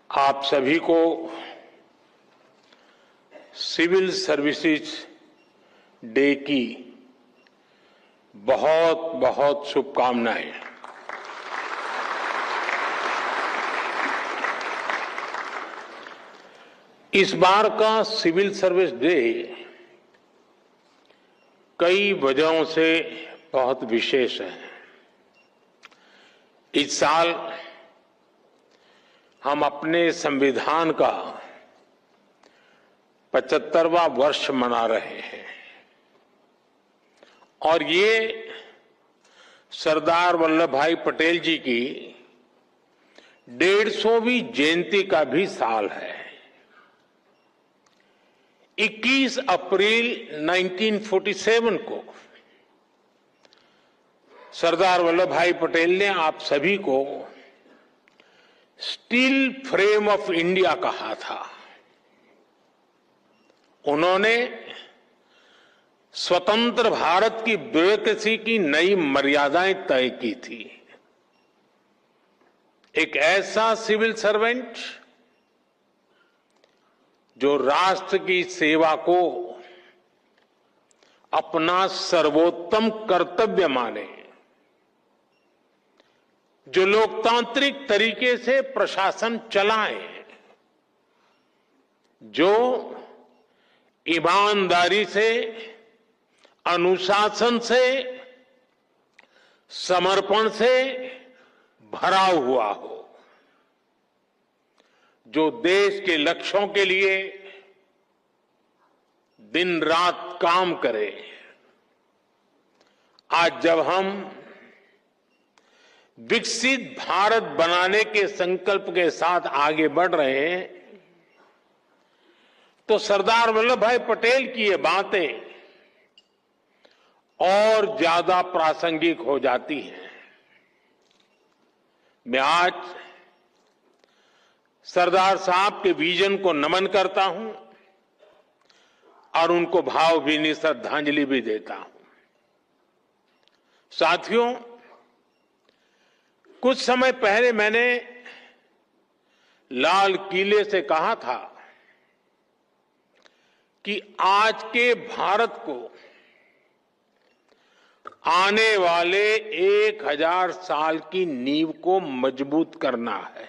आप सभी को सिविल सर्विसेज डे की बहुत बहुत शुभकामनाएं। इस बार का सिविल सर्विस डे कई वजहों से बहुत विशेष है। इस साल हम अपने संविधान का 75वां वर्ष मना रहे हैं और ये सरदार वल्लभ भाई पटेल जी की 150वीं जयंती का भी साल है। 21 अप्रैल 1947 को सरदार वल्लभ भाई पटेल ने आप सभी को स्टील फ्रेम ऑफ इंडिया कहा था। उन्होंने स्वतंत्र भारत की ब्यूरोक्रेसी की नई मर्यादाएं तय की थी। एक ऐसा सिविल सर्वेंट जो राष्ट्र की सेवा को अपना सर्वोत्तम कर्तव्य माने, जो लोकतांत्रिक तरीके से प्रशासन चलाए, जो ईमानदारी से, अनुशासन से, समर्पण से भरा हुआ हो, जो देश के लक्ष्यों के लिए दिन रात काम करे। आज जब हम विकसित भारत बनाने के संकल्प के साथ आगे बढ़ रहे हैं तो सरदार वल्लभ भाई पटेल की ये बातें और ज्यादा प्रासंगिक हो जाती हैं। मैं आज सरदार साहब के विजन को नमन करता हूं और उनको भावभीनी श्रद्धांजलि भी देता हूं। साथियों, कुछ समय पहले मैंने लाल किले से कहा था कि आज के भारत को आने वाले 1000 साल की नींव को मजबूत करना है।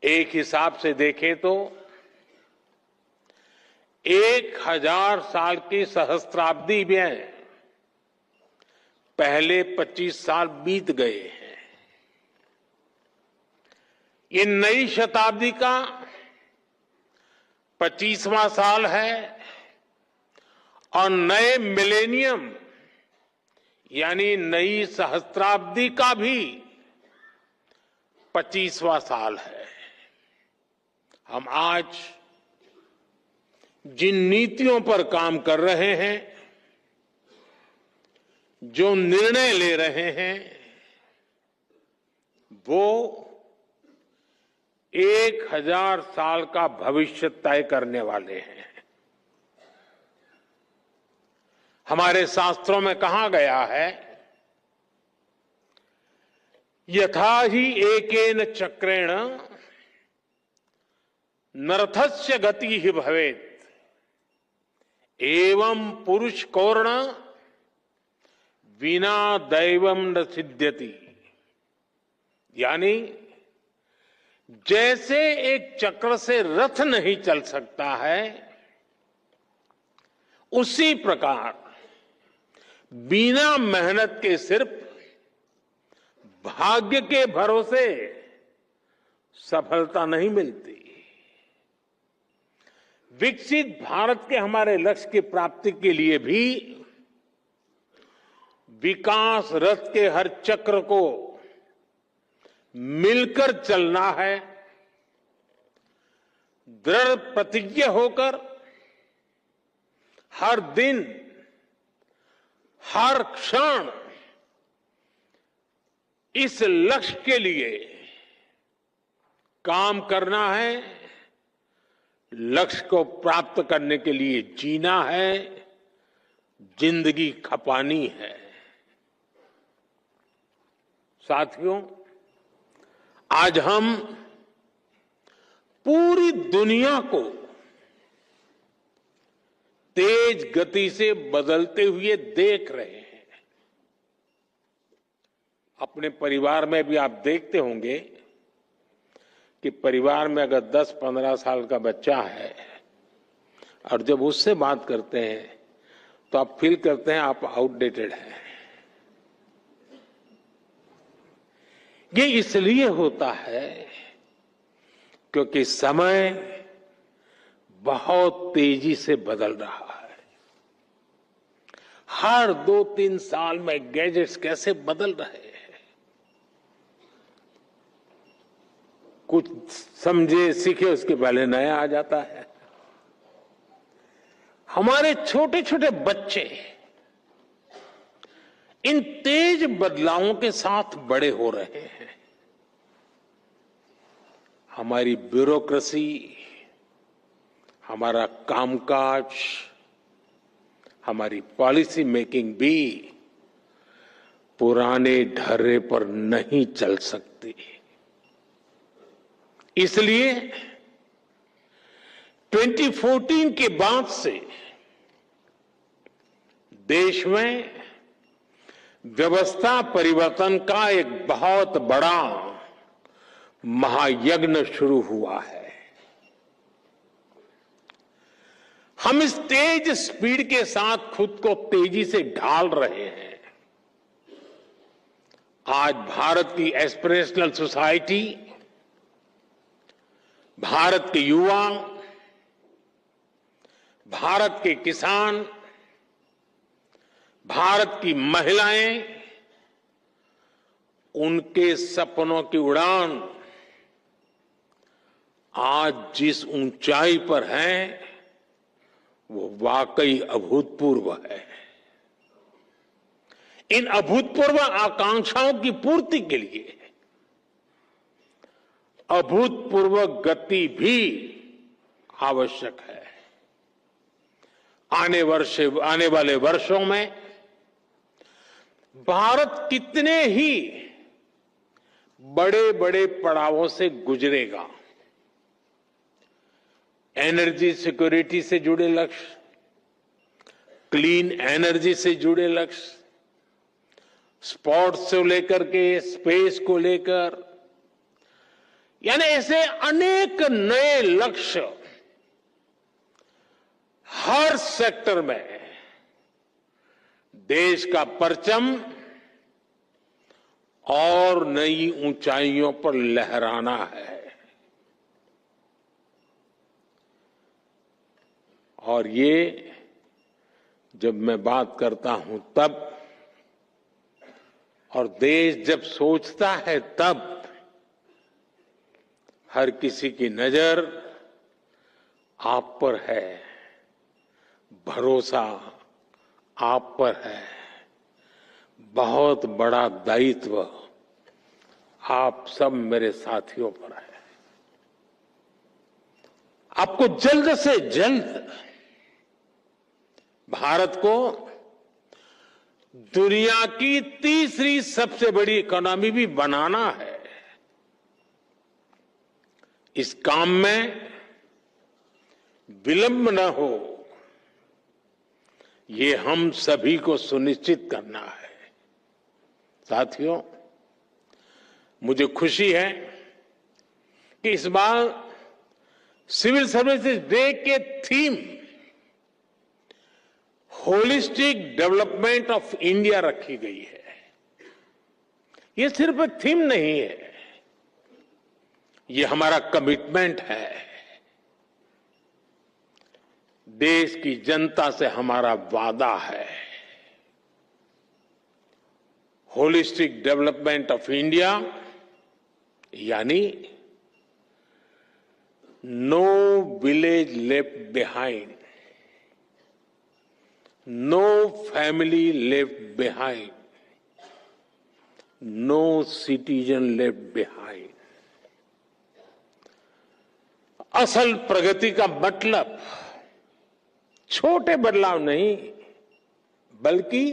एक हिसाब से देखें तो 1000 साल की सहस्त्राब्दी में पहले 25 साल बीत गए हैं। ये नई शताब्दी का 25वां साल है और नए मिलेनियम यानी नई सहस्त्राब्दी का भी 25वां साल है। हम आज जिन नीतियों पर काम कर रहे हैं, जो निर्णय ले रहे हैं, वो 1000 साल का भविष्य तय करने वाले हैं। हमारे शास्त्रों में कहा गया है, यथा ही एकेन चक्रेण नरथस्य गति ही भवेत् एवं पुरुष कौर्ण बिना दैवम न सिद्ध्यति। यानी जैसे एक चक्र से रथ नहीं चल सकता है, उसी प्रकार बिना मेहनत के सिर्फ भाग्य के भरोसे सफलता नहीं मिलती। विकसित भारत के हमारे लक्ष्य की प्राप्ति के लिए भी विकास रथ के हर चक्र को मिलकर चलना है। दृढ़ प्रतिज्ञ होकर हर दिन, हर क्षण इस लक्ष्य के लिए काम करना है। लक्ष्य को प्राप्त करने के लिए जीना है, जिंदगी खपानी है। साथियों, आज हम पूरी दुनिया को तेज गति से बदलते हुए देख रहे हैं। अपने परिवार में भी आप देखते होंगे कि परिवार में अगर 10-15 साल का बच्चा है और जब उससे बात करते हैं तो आप फील करते हैं आप आउटडेटेड हैं। ये इसलिए होता है क्योंकि समय बहुत तेजी से बदल रहा है। हर 2-3 साल में गैजेट्स कैसे बदल रहे हैं, कुछ समझे सीखे उसके पहले नया आ जाता है। हमारे छोटे छोटे बच्चे इन तेज बदलावों के साथ बड़े हो रहे हैं। हमारी ब्यूरोक्रेसी, हमारा कामकाज, हमारी पॉलिसी मेकिंग भी पुराने ढर्रे पर नहीं चल सकती। इसलिए 2014 के बाद से देश में व्यवस्था परिवर्तन का एक बहुत बड़ा महायज्ञ शुरू हुआ है। हम इस तेज स्पीड के साथ खुद को तेजी से ढाल रहे हैं। आज भारत की एस्पिरेशनल सोसाइटी, भारत के युवा, भारत के किसान, भारत की महिलाएं, उनके सपनों की उड़ान आज जिस ऊंचाई पर है वो वाकई अभूतपूर्व है। इन अभूतपूर्व आकांक्षाओं की पूर्ति के लिए अभूतपूर्व गति भी आवश्यक है। आने वाले वर्षों में भारत कितने ही बड़े बड़े पड़ावों से गुजरेगा। एनर्जी सिक्योरिटी से जुड़े लक्ष्य, क्लीन एनर्जी से जुड़े लक्ष्य, स्पोर्ट्स से लेकर के स्पेस को लेकर, यानी ऐसे अनेक नए लक्ष्य हर सेक्टर में देश का परचम और नई ऊंचाइयों पर लहराना है। और ये जब मैं बात करता हूं तब, और देश जब सोचता है तब, हर किसी की नजर आप पर है, भरोसा आप पर है, बहुत बड़ा दायित्व आप सब मेरे साथियों पर है। आपको जल्द से जल्द भारत को दुनिया की तीसरी सबसे बड़ी इकोनॉमी भी बनाना है। इस काम में विलंब न हो, ये हम सभी को सुनिश्चित करना है। साथियों, मुझे खुशी है कि इस बार सिविल सर्विसेज डे के theme holistic development of India रखी गई है। ये सिर्फ एक थीम नहीं है, ये हमारा कमिटमेंट है। देश की जनता से हमारा वादा है। होलिस्टिक डेवलपमेंट ऑफ इंडिया यानी no village left behind, no family left behind, no citizen left behind. असल प्रगति का मतलब छोटे बदलाव नहीं, बल्कि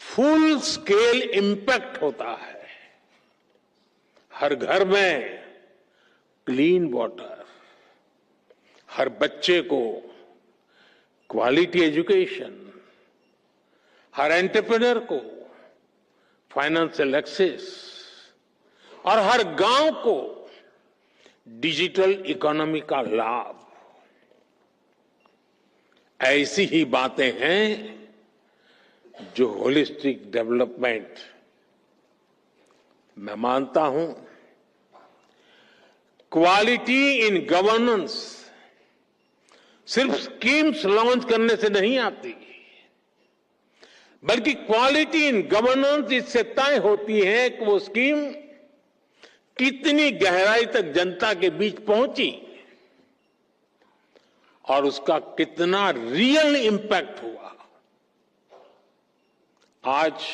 फुल स्केल इंपैक्ट होता है। हर घर में क्लीन वाटर, हर बच्चे को क्वालिटी एजुकेशन, हर एंटरप्रेन्योर को फाइनेंशियल एक्सेस और हर गांव को डिजिटल इकोनॉमी का लाभ। ऐसी ही बातें हैं जो होलिस्टिक डेवलपमेंट। मैं मानता हूं क्वालिटी इन गवर्नेंस सिर्फ स्कीम्स लॉन्च करने से नहीं आती, बल्कि क्वालिटी इन गवर्नेंस इससे तय होती है कि वो स्कीम कितनी गहराई तक जनता के बीच पहुंची और उसका कितना रियल इंपैक्ट हुआ। आज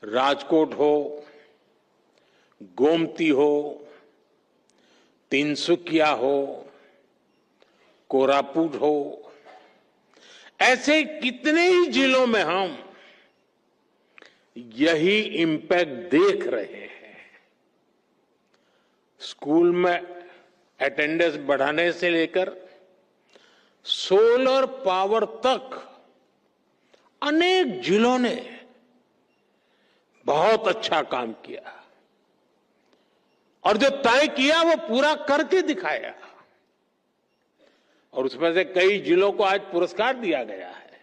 राजकोट हो, गोमती हो, तिनसुकिया हो, कोरापुट हो, ऐसे कितने ही जिलों में हम यही इंपैक्ट देख रहे हैं। स्कूल में अटेंडेंस बढ़ाने से लेकर सोलर पावर तक अनेक जिलों ने बहुत अच्छा काम किया और जो तय किया वो पूरा करके दिखाया और उसमें से कई जिलों को आज पुरस्कार दिया गया है।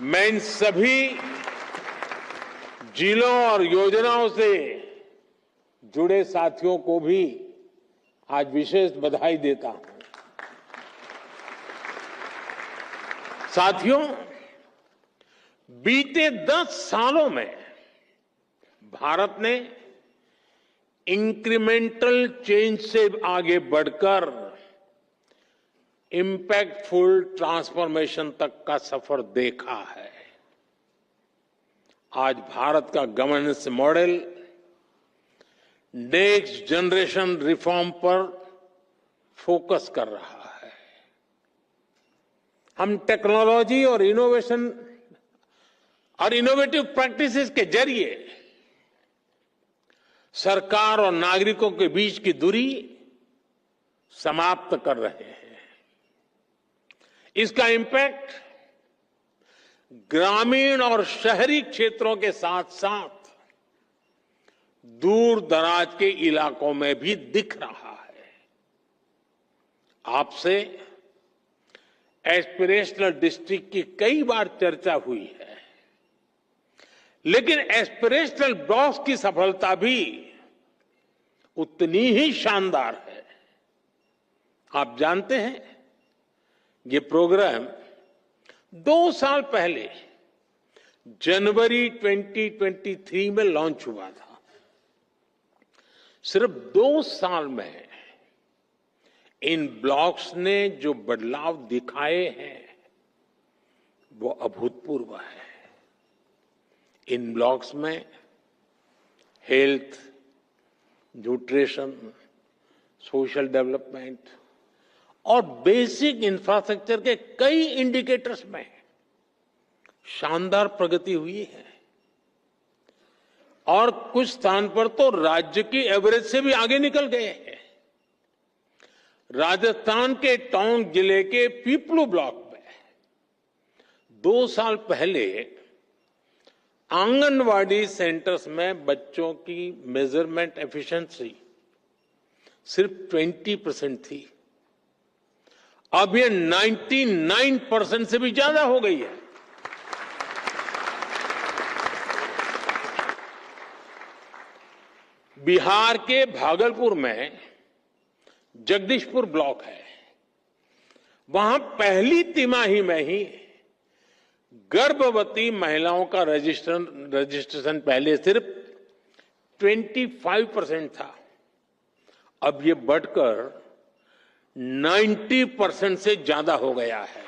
मैं इन सभी जिलों और योजनाओं से जुड़े साथियों को भी आज विशेष बधाई देता हूं। साथियों, बीते 10 सालों में भारत ने इंक्रीमेंटल चेंज से आगे बढ़कर इंपैक्टफुल ट्रांसफॉर्मेशन तक का सफर देखा है। आज भारत का governance model next generation reform पर फोकस कर रहा है। हम टेक्नोलॉजी और इनोवेशन और इनोवेटिव प्रैक्टिसेस के जरिए सरकार और नागरिकों के बीच की दूरी समाप्त कर रहे हैं। इसका इंपैक्ट ग्रामीण और शहरी क्षेत्रों के साथ साथ दूर दराज के इलाकों में भी दिख रहा है। आपसे एस्पिरेशनल डिस्ट्रिक्ट की कई बार चर्चा हुई है, लेकिन एस्पिरेशनल ब्लॉक्स की सफलता भी उतनी ही शानदार है। आप जानते हैं ये प्रोग्राम 2 साल पहले जनवरी 2023 में लॉन्च हुआ था। सिर्फ 2 साल में इन ब्लॉक्स ने जो बदलाव दिखाए हैं वो अभूतपूर्व है। इन ब्लॉक्स में हेल्थ, न्यूट्रिशन, सोशल डेवलपमेंट और बेसिक इंफ्रास्ट्रक्चर के कई इंडिकेटर्स में शानदार प्रगति हुई है और कुछ स्थान पर तो राज्य की एवरेज से भी आगे निकल गए हैं। राजस्थान के टोंक जिले के पीपलू ब्लॉक में 2 साल पहले आंगनवाड़ी सेंटर्स में बच्चों की मेजरमेंट एफिशिएंसी सिर्फ 20% थी। अब ये 99% से भी ज्यादा हो गई है। बिहार के भागलपुर में जगदीशपुर ब्लॉक है। वहां पहली तिमाही में ही गर्भवती महिलाओं का रजिस्ट्रेशन पहले सिर्फ 25% था, अब ये बढ़कर 90% से ज्यादा हो गया है।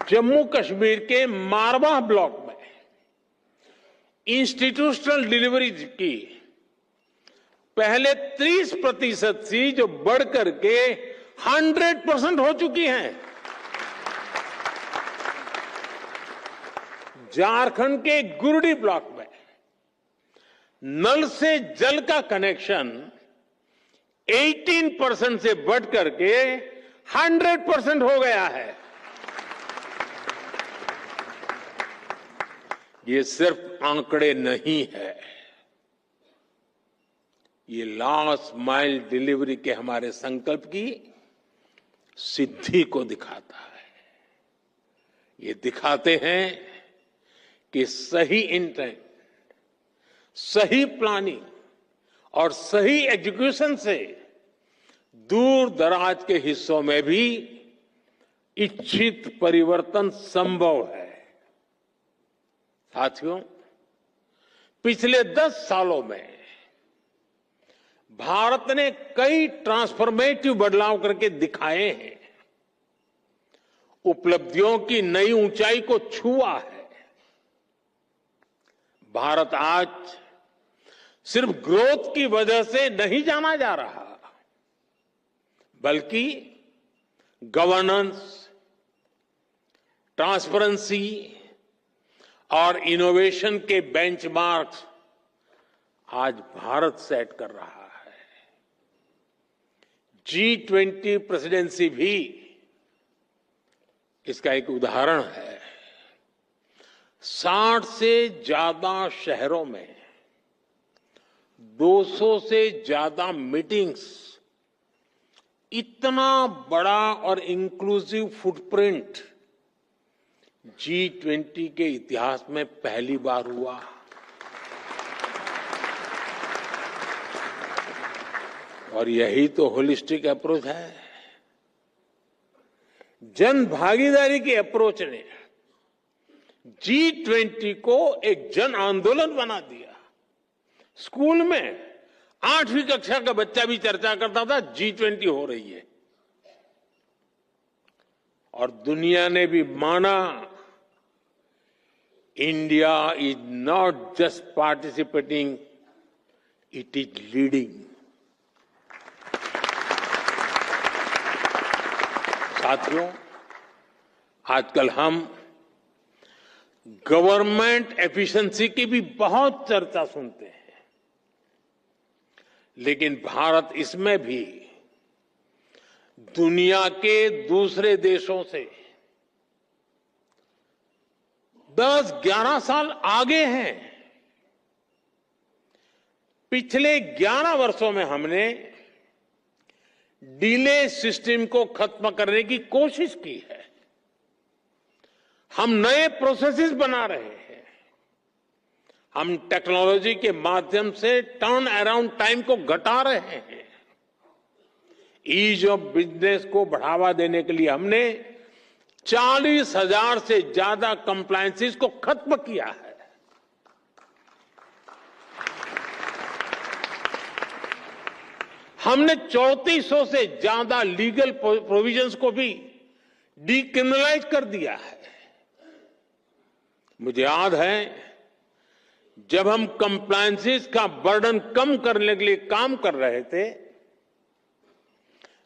जम्मू कश्मीर के मारवाह ब्लॉक में इंस्टीट्यूशनल डिलीवरी की पहले 30% थी, जो बढ़कर के 100% हो चुकी हैं। झारखंड के गुरुडी ब्लॉक में नल से जल का कनेक्शन 18% से बढ़ करके 100% हो गया है। ये सिर्फ आंकड़े नहीं है, ये लास्ट माइल डिलीवरी के हमारे संकल्प की सिद्धि को दिखाता है। ये दिखाते हैं कि सही इंटेंट, सही प्लानिंग और सही एग्जीक्यूशन से दूर दराज के हिस्सों में भी इच्छित परिवर्तन संभव है। साथियों, पिछले 10 सालों में भारत ने कई ट्रांसफॉर्मेटिव बदलाव करके दिखाए हैं, उपलब्धियों की नई ऊंचाई को छुआ है। भारत आज सिर्फ ग्रोथ की वजह से नहीं जाना जा रहा, बल्कि गवर्नेंस, ट्रांसपेरेंसी और इनोवेशन के बेंचमार्क्स आज भारत सेट कर रहा है। G20 प्रेसिडेंसी भी इसका एक उदाहरण है। 60 से ज्यादा शहरों में 200 से ज्यादा मीटिंग्स, इतना बड़ा और इंक्लूसिव फुटप्रिंट G20 के इतिहास में पहली बार हुआ। और यही तो होलिस्टिक अप्रोच है। जन भागीदारी की अप्रोच ने G20 को एक जन आंदोलन बना दिया। स्कूल में 8वीं कक्षा का बच्चा भी चर्चा करता था G20 हो रही है, और दुनिया ने भी माना India is not just participating, it is leading. साथियों, आजकल हम गवर्नमेंट एफिशिएंसी की भी बहुत चर्चा सुनते हैं, लेकिन भारत इसमें भी दुनिया के दूसरे देशों से 10-11 साल आगे हैं। पिछले 11 वर्षों में हमने डिले सिस्टम को खत्म करने की कोशिश की है। हम नए प्रोसेसेस बना रहे हैं। हम टेक्नोलॉजी के माध्यम से टर्न अराउंड टाइम को घटा रहे हैं। ईज ऑफ बिजनेस को बढ़ावा देने के लिए हमने 40,000 से ज्यादा कंप्लायंसेस को खत्म किया है। हमने 3400 से ज्यादा लीगल प्रोविजंस को भी डीक्रिमिनलाइज कर दिया है। मुझे याद है, जब हम कंप्लायंसेस का बर्डन कम करने के लिए काम कर रहे थे,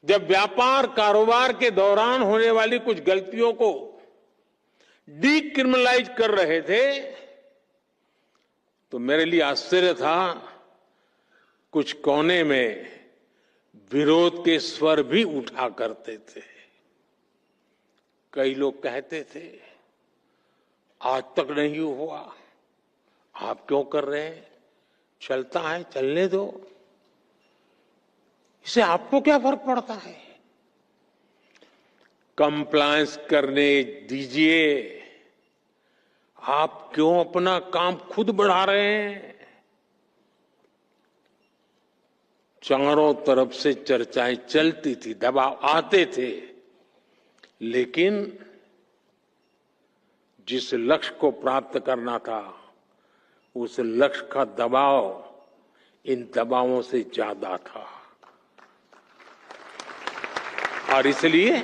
जब व्यापार कारोबार के दौरान होने वाली कुछ गलतियों को डीक्रिमिनलाइज कर रहे थे, तो मेरे लिए आश्चर्य था, कुछ कोने में विरोध के स्वर भी उठा करते थे। कई लोग कहते थे, आज तक नहीं हुआ, आप क्यों कर रहे हैं, चलता है चलने दो, इससे आपको क्या फर्क पड़ता है, कंप्लायंस करने दीजिए, आप क्यों अपना काम खुद बढ़ा रहे हैं। चारों तरफ से चर्चाएं चलती थी, दबाव आते थे, लेकिन जिस लक्ष्य को प्राप्त करना था, उस लक्ष्य का दबाव इन दबावों से ज्यादा था। और इसलिए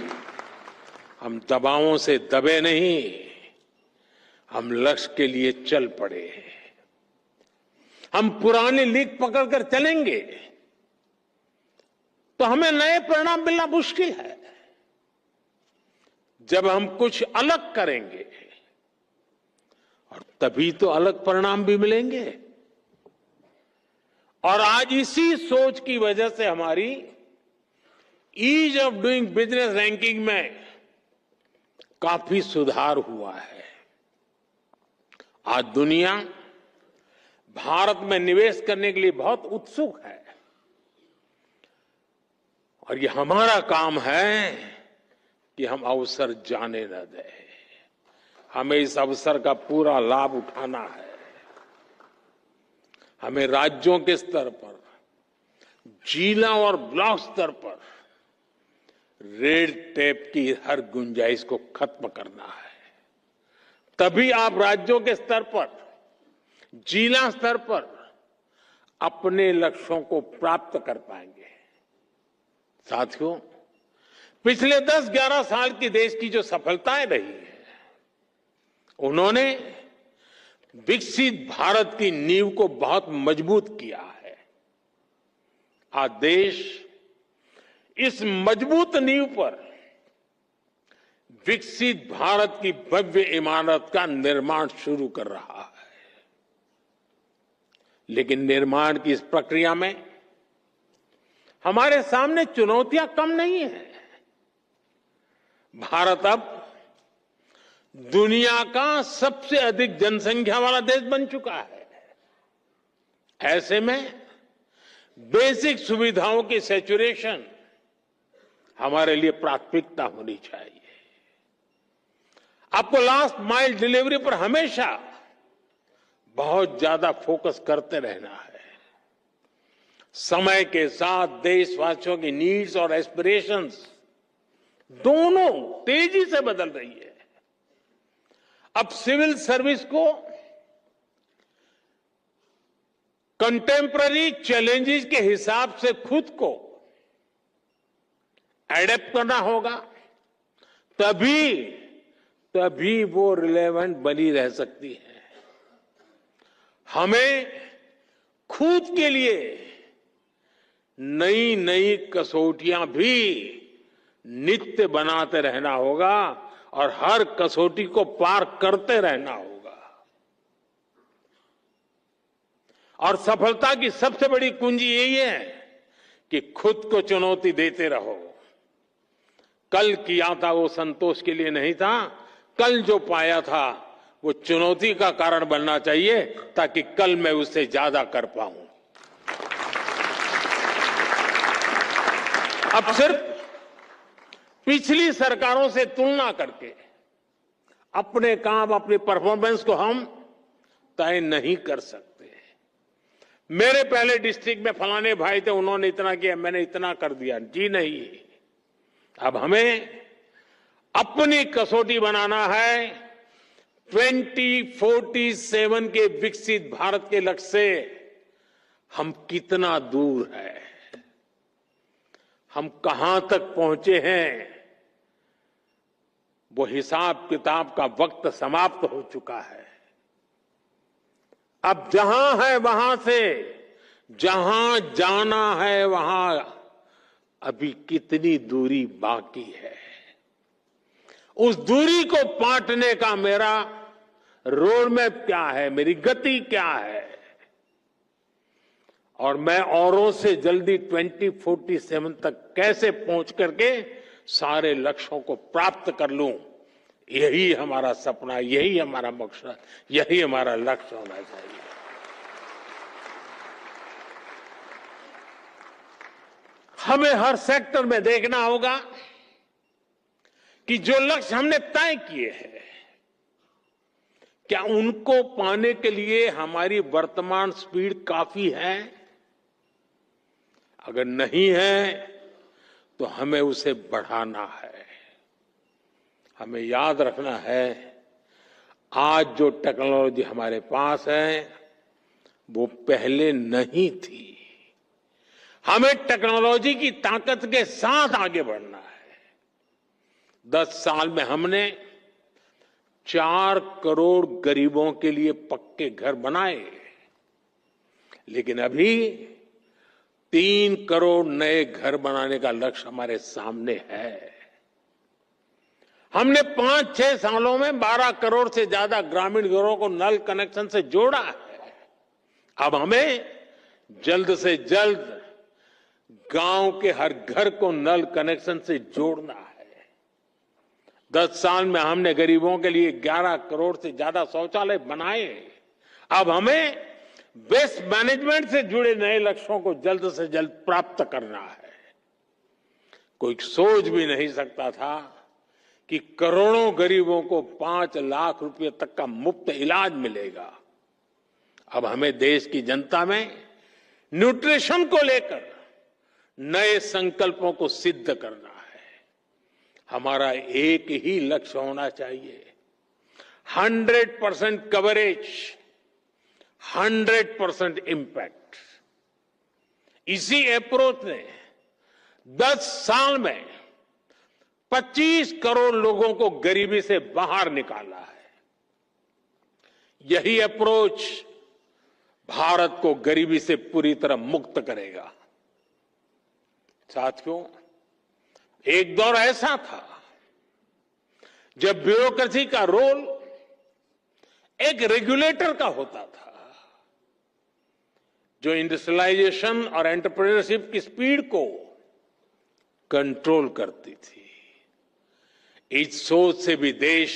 हम दबावों से दबे नहीं, हम लक्ष्य के लिए चल पड़े। हम पुरानी लीक पकड़कर चलेंगे तो हमें नए परिणाम मिलना मुश्किल है। जब हम कुछ अलग करेंगे और तभी तो अलग परिणाम भी मिलेंगे। और आज इसी सोच की वजह से हमारी ease of doing business ranking में काफी सुधार हुआ है। आज दुनिया भारत में निवेश करने के लिए बहुत उत्सुक है और ये हमारा काम है कि हम अवसर जाने न दें। हमें इस अवसर का पूरा लाभ उठाना है। हमें राज्यों के स्तर पर, जिला और ब्लॉक स्तर पर रेड टेप की हर गुंजाइश को खत्म करना है। तभी आप राज्यों के स्तर पर, जिला स्तर पर अपने लक्ष्यों को प्राप्त कर पाएंगे। साथियों, पिछले 10-11 साल की देश की जो सफलताएं रही है, उन्होंने विकसित भारत की नींव को बहुत मजबूत किया है। आज देश इस मजबूत नींव पर विकसित भारत की भव्य इमारत का निर्माण शुरू कर रहा है। लेकिन निर्माण की इस प्रक्रिया में हमारे सामने चुनौतियां कम नहीं है। भारत अब दुनिया का सबसे अधिक जनसंख्या वाला देश बन चुका है। ऐसे में बेसिक सुविधाओं की सैचुरेशन हमारे लिए प्राथमिकता होनी चाहिए। आपको लास्ट माइल डिलीवरी पर हमेशा बहुत ज्यादा फोकस करते रहना है। समय के साथ देशवासियों की नीड्स और एस्पिरेशंस दोनों तेजी से बदल रही है। अब सिविल सर्विस को कंटेम्पररी चैलेंजेस के हिसाब से खुद को एडेप्ट करना होगा, तभी वो रिलेवेंट बनी रह सकती है। हमें खुद के लिए नई नई कसौटियां भी नित्य बनाते रहना होगा और हर कसौटी को पार करते रहना होगा। और सफलता की सबसे बड़ी कुंजी यही है कि खुद को चुनौती देते रहो। कल किया था वो संतोष के लिए नहीं था, कल जो पाया था वो चुनौती का कारण बनना चाहिए ताकि कल मैं उससे ज्यादा कर पाऊं। अब सिर्फ पिछली सरकारों से तुलना करके अपने काम, अपनी परफॉर्मेंस को हम तय नहीं कर सकते। मेरे पहले डिस्ट्रिक्ट में फलाने भाई थे, उन्होंने इतना किया, मैंने इतना कर दिया, जी नहीं। अब हमें अपनी कसौटी बनाना है 2047 के विकसित भारत के लक्ष्य से हम कितना दूर है, हम कहां तक पहुंचे हैं। वो हिसाब किताब का वक्त समाप्त हो चुका है। अब जहां है वहां से जहां जाना है वहां अभी कितनी दूरी बाकी है। उस दूरी को पाटने का मेरा रोड मैप क्या है, मेरी गति क्या है, और मैं औरों से जल्दी 2047 तक कैसे पहुंच करके सारे लक्ष्यों को प्राप्त कर लूं। यही हमारा सपना, यही हमारा मकसद, यही हमारा लक्ष्य होना चाहिए। हमें हर सेक्टर में देखना होगा कि जो लक्ष्य हमने तय किए हैं, क्या उनको पाने के लिए हमारी वर्तमान स्पीड काफी है। अगर नहीं है तो हमें उसे बढ़ाना है। हमें याद रखना है, आज जो टेक्नोलॉजी हमारे पास है वो पहले नहीं थी। हमें टेक्नोलॉजी की ताकत के साथ आगे बढ़ना है। 10 साल में हमने 4 करोड़ गरीबों के लिए पक्के घर बनाए, लेकिन अभी 3 करोड़ नए घर बनाने का लक्ष्य हमारे सामने है। हमने 5-6 सालों में 12 करोड़ से ज्यादा ग्रामीण घरों को नल कनेक्शन से जोड़ा है। अब हमें जल्द से जल्द गांव के हर घर को नल कनेक्शन से जोड़ना है। 10 साल में हमने गरीबों के लिए 11 करोड़ से ज्यादा शौचालय बनाए। अब हमें वेस्ट मैनेजमेंट से जुड़े नए लक्ष्यों को जल्द से जल्द प्राप्त करना है। कोई सोच भी नहीं सकता था कि करोड़ों गरीबों को 5 लाख रुपए तक का मुफ्त इलाज मिलेगा। अब हमें देश की जनता में न्यूट्रिशन को लेकर नए संकल्पों को सिद्ध करना है। हमारा एक ही लक्ष्य होना चाहिए, 100% कवरेज, 100% इम्पैक्ट। इसी अप्रोच ने 10 साल में 25 करोड़ लोगों को गरीबी से बाहर निकाला है। यही अप्रोच भारत को गरीबी से पूरी तरह मुक्त करेगा। साथियों, एक दौर ऐसा था जब ब्यूरोक्रेसी का रोल एक रेगुलेटर का होता था, जो इंडस्ट्रियलाइजेशन और एंटरप्रेन्योरशिप की स्पीड को कंट्रोल करती थी। इस सोच से भी देश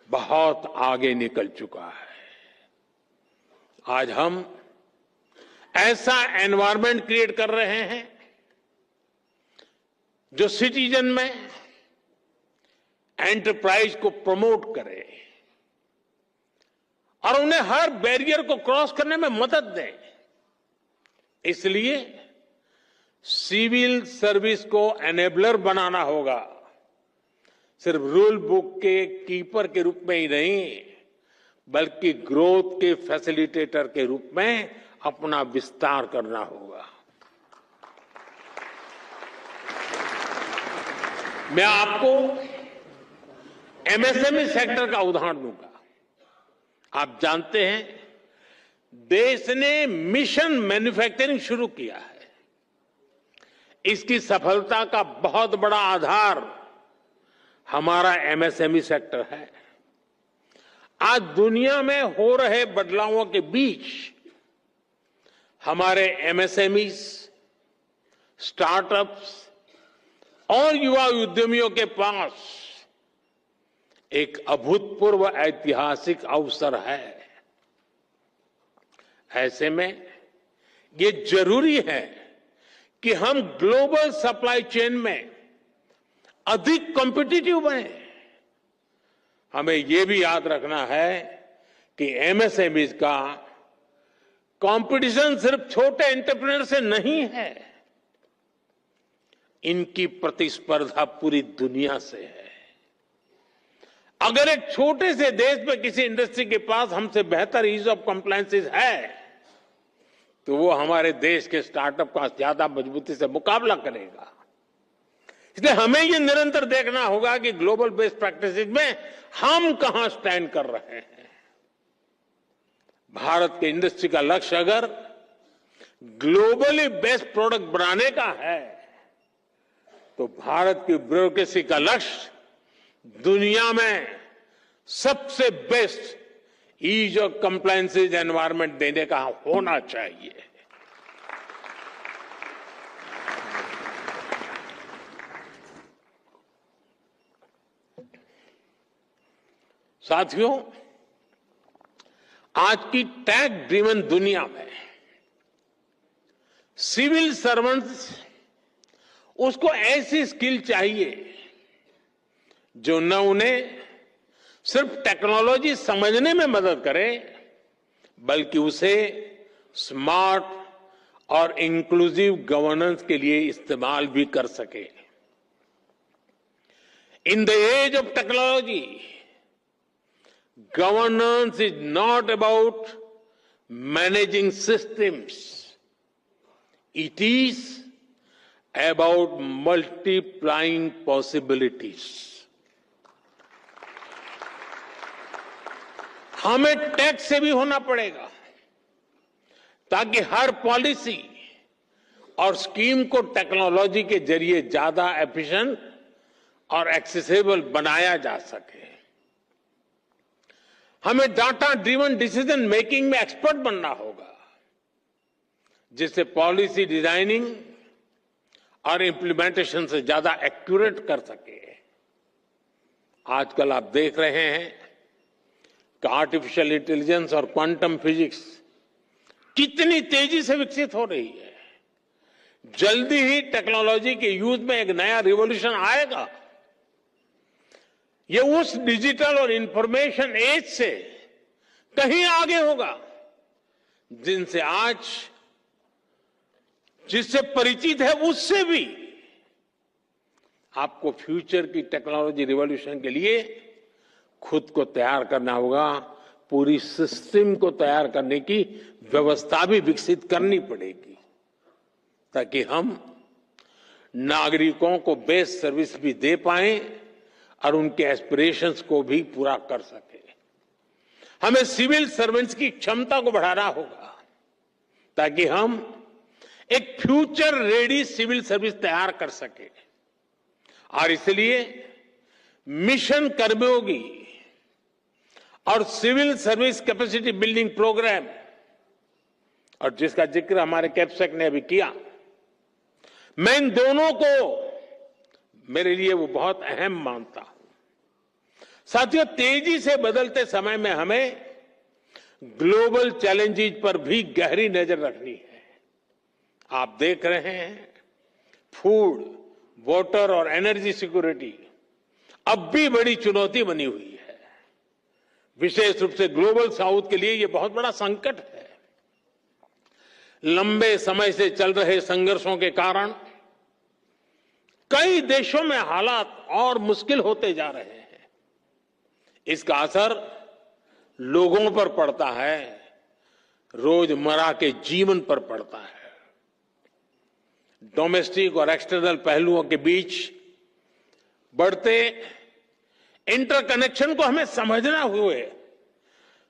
बहुत आगे निकल चुका है। आज हम ऐसा एनवायरनमेंट क्रिएट कर रहे हैं जो सिटीजन में एंटरप्राइज को प्रमोट करे और उन्हें हर बैरियर को क्रॉस करने में मदद दे। इसलिए सिविल सर्विस को एनेबलर बनाना होगा, सिर्फ रूल बुक के कीपर के रूप में ही नहीं, बल्कि ग्रोथ के फैसिलिटेटर के रूप में अपना विस्तार करना होगा। मैं आपको एमएसएमई सेक्टर का उदाहरण दूंगा। आप जानते हैं, देश ने मिशन मैन्युफैक्चरिंग शुरू किया है। इसकी सफलता का बहुत बड़ा आधार हमारा एमएसएमई सेक्टर है। आज दुनिया में हो रहे बदलावों के बीच हमारे एमएसएमईज, स्टार्टअप्स और युवा उद्यमियों के पास एक अभूतपूर्व ऐतिहासिक अवसर है। ऐसे में ये जरूरी है कि हम ग्लोबल सप्लाई चेन में अधिक कॉम्पिटिटिव बने। हमें यह भी याद रखना है कि एमएसएमईज का कंपटीशन सिर्फ छोटे एंटरप्रेन्योर से नहीं है, इनकी प्रतिस्पर्धा पूरी दुनिया से है। अगर एक छोटे से देश में किसी इंडस्ट्री के पास हमसे बेहतर ईज ऑफ कंप्लायंसेस है, तो वो हमारे देश के स्टार्टअप का ज्यादा मजबूती से मुकाबला करेगा। इसलिए हमें ये निरंतर देखना होगा कि ग्लोबल बेस्ट प्रैक्टिसेस में हम कहां स्टैंड कर रहे हैं। भारत के इंडस्ट्री का लक्ष्य अगर ग्लोबली बेस्ट प्रोडक्ट बनाने का है, तो भारत की ब्यूरोक्रेसी का लक्ष्य दुनिया में सबसे best ease of compliances environment देने का होना चाहिए। साथियों, आज की टैक्स ड्रिवन दुनिया में सिविल सर्वेंट्स, उसको ऐसी स्किल चाहिए जो न उन्हें सिर्फ टेक्नोलॉजी समझने में मदद करे, बल्कि उसे स्मार्ट और इंक्लूसिव गवर्नेंस के लिए इस्तेमाल भी कर सके। In the age of technology, governance is not about managing systems. It is about multiplying possibilities. हमें टैक्स से भी होना पड़ेगा ताकि हर पॉलिसी और स्कीम को टेक्नोलॉजी के जरिए ज्यादा एफिशिएंट और एक्सेसिबल बनाया जा सके। हमें डाटा ड्रिवन डिसीजन मेकिंग में एक्सपर्ट बनना होगा, जिससे पॉलिसी डिजाइनिंग और इंप्लीमेंटेशन से ज्यादा एक्यूरेट कर सके। आजकल आप देख रहे हैं कि आर्टिफिशियल इंटेलिजेंस और क्वांटम फिजिक्स कितनी तेजी से विकसित हो रही है। जल्दी ही टेक्नोलॉजी के यूज में एक नया रिवॉल्यूशन आएगा। ये उस डिजिटल और इंफॉर्मेशन एज से कहीं आगे होगा जिनसे आज जिससे परिचित है उससे भी आपको फ्यूचर की टेक्नोलॉजी रिवॉल्यूशन के लिए खुद को तैयार करना होगा। पूरी सिस्टम को तैयार करने की व्यवस्था भी विकसित करनी पड़ेगी, ताकि हम नागरिकों को बेस्ट सर्विस भी दे पाएं और उनके एस्पिरेशंस को भी पूरा कर सके। हमें सिविल सर्वेंट्स की क्षमता को बढ़ाना होगा, ताकि हम एक फ्यूचर रेडी सिविल सर्विस तैयार कर सके। और इसलिए मिशन कर्मयोगी और civil service capacity building programme, और जिसका जिक्र हमारे कैप्सेक ने अभी किया, मैं इन दोनों को मेरे लिए वो बहुत अहम मानता हूं। साथियों, तेजी से बदलते समय में हमें ग्लोबल चैलेंजेस पर भी गहरी नजर रखनी है। आप देख रहे हैं फूड, वाटर और एनर्जी सिक्योरिटी अब भी बड़ी चुनौती बनी हुई है। विशेष रूप से ग्लोबल साउथ के लिए यह बहुत बड़ा संकट है। लंबे समय से चल रहे संघर्षों के कारण कई देशों में हालात और मुश्किल होते जा रहे हैं। इसका असर लोगों पर पड़ता है, रोजमर्रा के जीवन पर पड़ता है। डोमेस्टिक और एक्सटर्नल पहलुओं के बीच बढ़ते इंटरकनेक्शन को हमें समझना हुए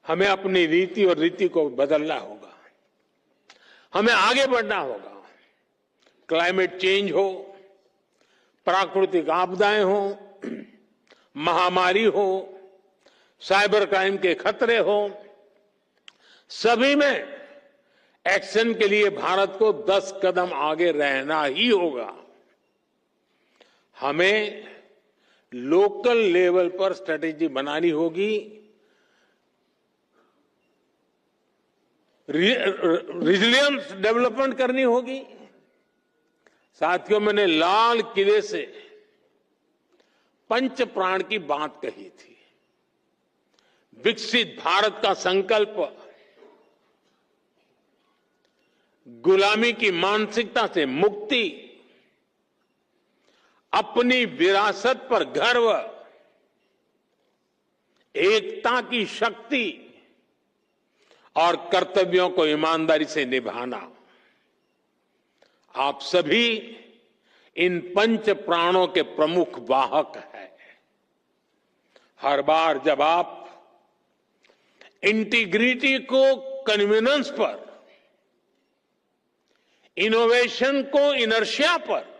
हमें अपनी रीति और रीति को बदलना होगा। हमें आगे बढ़ना होगा। क्लाइमेट चेंज हो, प्राकृतिक आपदाएं हो, महामारी हो, साइबर क्राइम के खतरे हो, सभी में एक्शन के लिए भारत को 10 कदम आगे रहना ही होगा। हमें लोकल लेवल पर स्ट्रेटेजी बनानी होगी, रिजिलियंस डेवलपमेंट करनी होगी। साथियों, मैंने लाल किले से पंच प्राण की बात कही थी। विकसित भारत का संकल्प गुलामी की मानसिकता से मुक्ति, अपनी विरासत पर गर्व, एकता की शक्ति और कर्तव्यों को ईमानदारी से निभाना। आप सभी इन पंच प्राणों के प्रमुख वाहक हैं। हर बार जब आप इंटीग्रिटी को कन्वीनियंस पर, इनोवेशन को इनर्शिया पर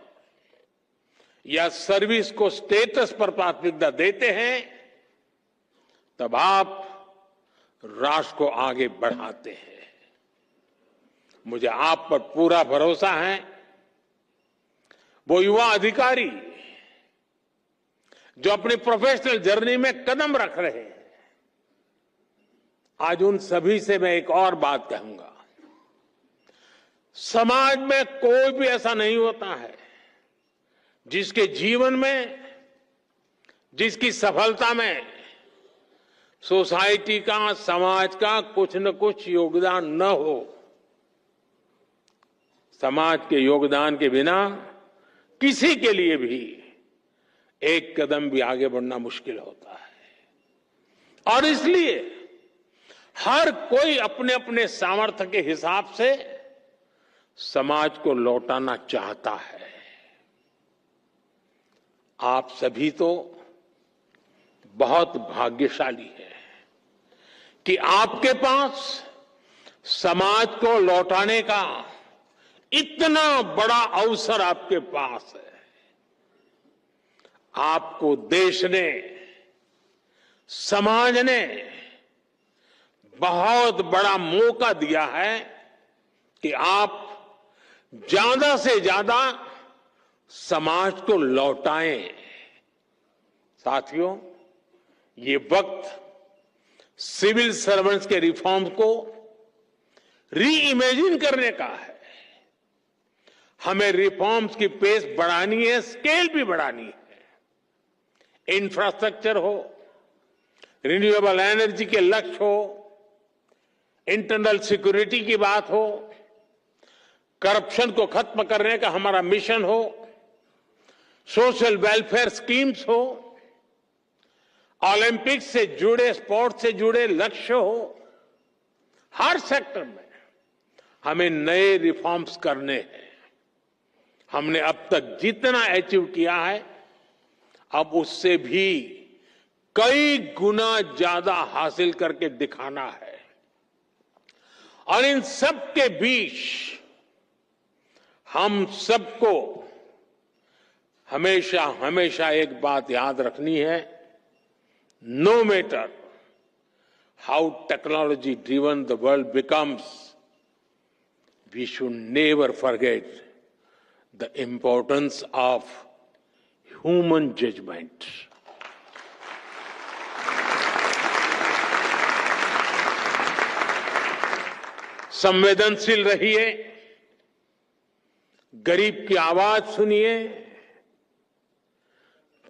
या सर्विस को स्टेटस पर प्राथमिकता देते हैं, तब आप राष्ट्र को आगे बढ़ाते हैं। मुझे आप पर पूरा भरोसा है। वो युवा अधिकारी जो अपनी प्रोफेशनल जर्नी में कदम रख रहे हैं, आज उन सभी से मैं एक और बात कहूंगा। समाज में कोई भी ऐसा नहीं होता है जिसके जीवन में, जिसकी सफलता में सोसाइटी का, समाज का कुछ न कुछ योगदान न हो। समाज के योगदान के बिना किसी के लिए भी एक कदम भी आगे बढ़ना मुश्किल होता है। और इसलिए हर कोई अपने अपने सामर्थ्य के हिसाब से समाज को लौटाना चाहता है। आप सभी तो बहुत भाग्यशाली हैं कि आपके पास समाज को लौटाने का इतना बड़ा अवसर आपके पास है। आपको देश ने, समाज ने बहुत बड़ा मौका दिया है कि आप ज्यादा से ज्यादा समाज को लौटाएं। साथियों, ये वक्त सिविल सर्वेंट्स के रिफॉर्म्स को री इमेजिन करने का है। हमें रिफॉर्म्स की पेस बढ़ानी है, स्केल भी बढ़ानी है। इंफ्रास्ट्रक्चर हो, रिन्यूएबल एनर्जी के लक्ष्य हो, इंटरनल सिक्योरिटी की बात हो, करप्शन को खत्म करने का हमारा मिशन हो, सोशल वेलफेयर स्कीम्स हो, ओलंपिक्स से जुड़े, स्पोर्ट्स से जुड़े लक्ष्य हो, हर सेक्टर में हमें नए रिफॉर्म्स करने हैं। हमने अब तक जितना अचीव किया है, अब उससे भी कई गुना ज्यादा हासिल करके दिखाना है। और इन सब के बीच हम सबको हमेशा हमेशा एक बात याद रखनी है, no matter how technology driven the world becomes, we should never forget the importance of human judgement. संवेदनशील रहिए, गरीब की आवाज सुनिए,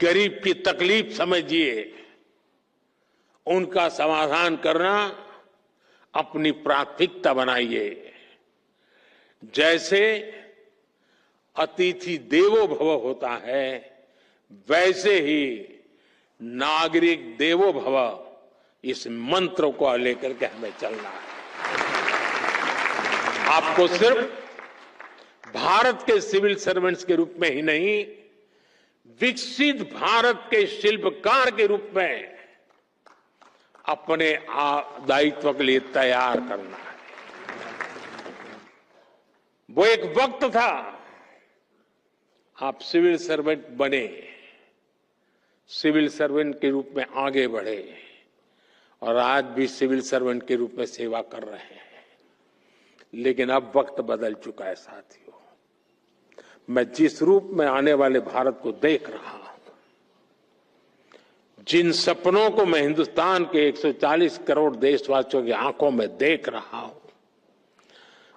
गरीब की तकलीफ समझिए, उनका समाधान करना अपनी प्राथमिकता बनाइए। जैसे अतिथि देवो भव होता है, वैसे ही नागरिक देवो भव, इस मंत्र को लेकर के हमें चलना है। आपको सिर्फ भारत के सिविल सर्वेंट्स के रूप में ही नहीं, विकसित भारत के शिल्पकार के रूप में अपने दायित्व के लिए तैयार करना है। वो एक वक्त था, आप सिविल सर्वेंट बने, सिविल सर्वेंट के रूप में आगे बढ़े और आज भी सिविल सर्वेंट के रूप में सेवा कर रहे हैं। लेकिन अब वक्त बदल चुका है साथियों। मैं जिस रूप में आने वाले भारत को देख रहा हूं, जिन सपनों को मैं हिंदुस्तान के 140 करोड़ देशवासियों की आंखों में देख रहा हूं,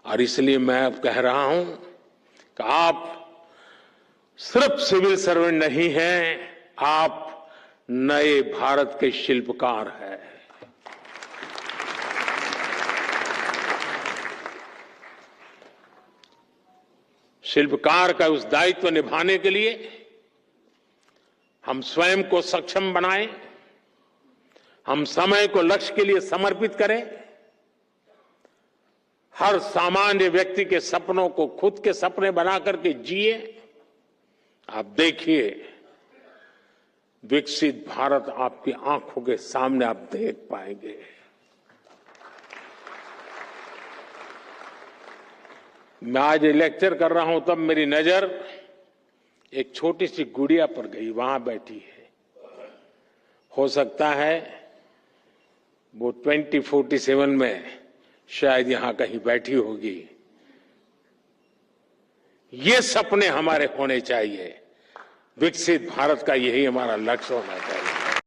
और इसलिए मैं अब कह रहा हूं कि आप सिर्फ सिविल सर्वेंट नहीं हैं, आप नए भारत के शिल्पकार हैं। शिल्पकार का उस दायित्व निभाने के लिए हम स्वयं को सक्षम बनाएं, हम समय को लक्ष्य के लिए समर्पित करें, हर सामान्य व्यक्ति के सपनों को खुद के सपने बना करके जिए। आप देखिए, विकसित भारत आपकी आंखों के सामने आप देख पाएंगे। मैं आज लेक्चर कर रहा हूं, तब मेरी नजर एक छोटी सी गुड़िया पर गई, वहां बैठी है। हो सकता है वो 2047 में शायद यहां कहीं बैठी होगी। ये सपने हमारे होने चाहिए, विकसित भारत का यही हमारा लक्ष्य होना चाहिए।